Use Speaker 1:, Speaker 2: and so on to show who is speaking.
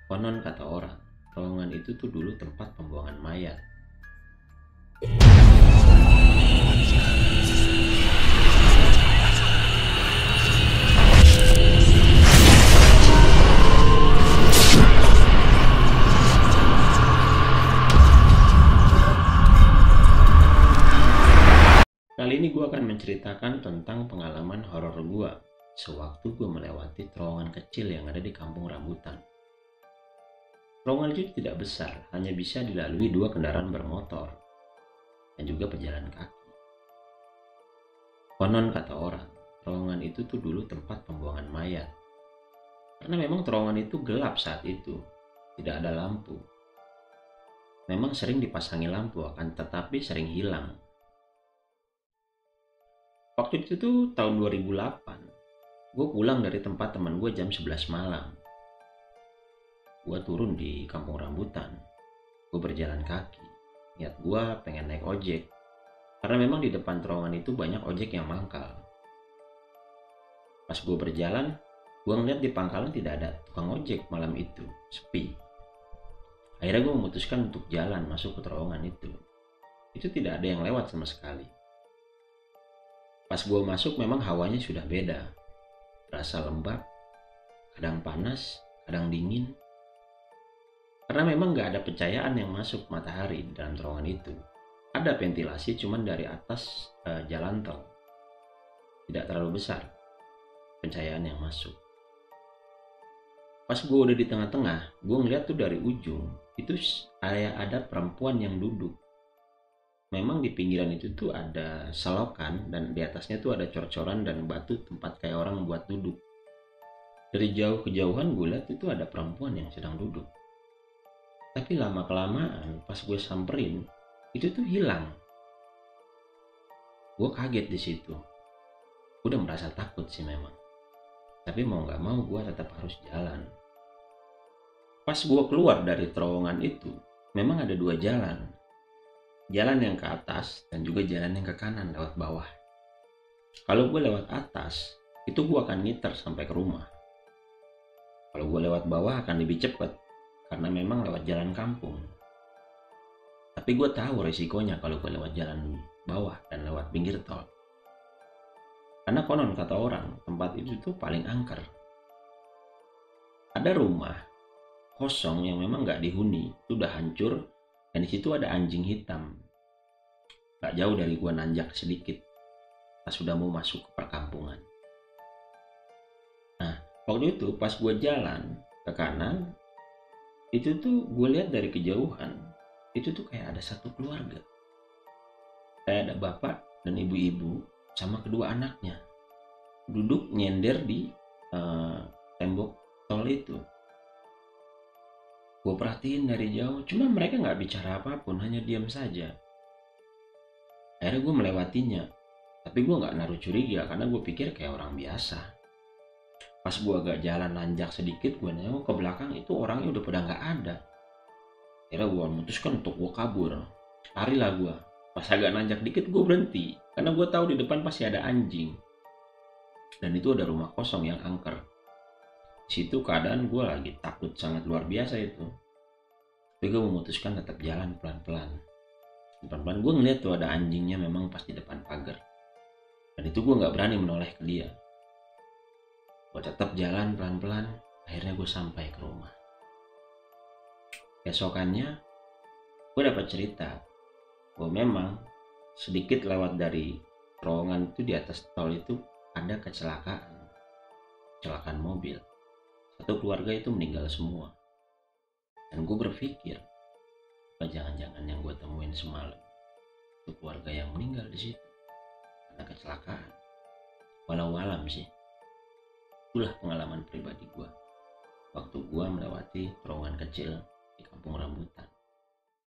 Speaker 1: Konon kata orang, terowongan itu tuh dulu tempat pembuangan mayat. Kali ini gue akan menceritakan tentang pengalaman horor gue sewaktu gue melewati terowongan kecil yang ada di kampung rambutan. Terowongan itu tidak besar, hanya bisa dilalui 2 kendaraan bermotor dan juga pejalan kaki. Konon kata orang, terowongan itu tuh dulu tempat pembuangan mayat. Karena memang terowongan itu gelap saat itu, tidak ada lampu. Memang sering dipasangi lampu, akan tetapi sering hilang. Waktu itu tuh tahun 2008, gue pulang dari tempat teman gue jam 11 malam. Gue turun di kampung rambutan, gue berjalan kaki. Niat gue pengen naik ojek, karena memang di depan terowongan itu banyak ojek yang mangkal. Pas gue berjalan, gue ngeliat di pangkalan tidak ada tukang ojek malam itu, sepi. Akhirnya gue memutuskan untuk jalan masuk ke terowongan itu. Itu tidak ada yang lewat sama sekali. Pas gue masuk memang hawanya sudah beda. Terasa lembab, kadang panas, kadang dingin. Karena memang gak ada pencahayaan yang masuk matahari di dalam terowongan itu. Ada ventilasi cuman dari atas jalan tol. Tidak terlalu besar pencahayaan yang masuk. Pas gue udah di tengah-tengah, gue ngeliat tuh dari ujung, itu ada perempuan yang duduk. Memang di pinggiran itu tuh ada selokan dan di atasnya tuh ada cor-coran dan batu tempat kayak orang buat duduk. Dari jauh kejauhan gue lihat itu ada perempuan yang sedang duduk. Tapi lama-kelamaan pas gue samperin, itu tuh hilang. Gue kaget di situ. Udah merasa takut sih memang. Tapi mau nggak mau gue tetap harus jalan. Pas gue keluar dari terowongan itu, memang ada 2 jalan. Jalan yang ke atas dan juga jalan yang ke kanan lewat bawah. Kalau gue lewat atas, itu gue akan ngiter sampai ke rumah. Kalau gue lewat bawah akan lebih cepat, karena memang lewat jalan kampung. Tapi gue tahu resikonya kalau gue lewat jalan bawah dan lewat pinggir tol. Karena konon kata orang, tempat itu tuh paling angker. Ada rumah kosong yang memang gak dihuni, itu udah hancur. Dan di situ ada anjing hitam. Gak jauh dari gua nanjak sedikit. Pas sudah mau masuk ke perkampungan. Nah, waktu itu pas gua jalan ke kanan, itu tuh gue lihat dari kejauhan, itu tuh kayak ada satu keluarga. Kayak ada bapak dan ibu-ibu sama kedua anaknya. Duduk nyender di tembok tol itu. Gue perhatiin dari jauh, cuma mereka gak bicara apapun, hanya diam saja. Akhirnya gue melewatinya, tapi gue gak naruh curiga karena gue pikir kayak orang biasa. Pas gue agak jalan nanjak sedikit, gue nengok ke belakang, itu orangnya udah pada gak ada. Akhirnya gue memutuskan untuk gue kabur. Larilah gue. Pas agak nanjak dikit gue berhenti, karena gue tahu di depan pasti ada anjing. Dan itu ada rumah kosong yang angker. Situ keadaan gue lagi takut sangat luar biasa itu. Tapi gue memutuskan tetap jalan pelan-pelan. Pelan-pelan gue ngeliat tuh ada anjingnya memang pas di depan pagar. Dan itu gue gak berani menoleh ke dia. Gue tetap jalan pelan-pelan. Akhirnya gue sampai ke rumah. Besokannya gue dapat cerita bahwa memang sedikit lewat dari terowongan itu di atas tol itu ada kecelakaan mobil. Satu keluarga itu meninggal semua. Dan gue berpikir, apa jangan-jangan yang gue temuin semalam itu keluarga yang meninggal di situ karena kecelakaan. Walau alam sih. Itulah pengalaman pribadi gue waktu gue melewati terowongan kecil di kampung rambutan.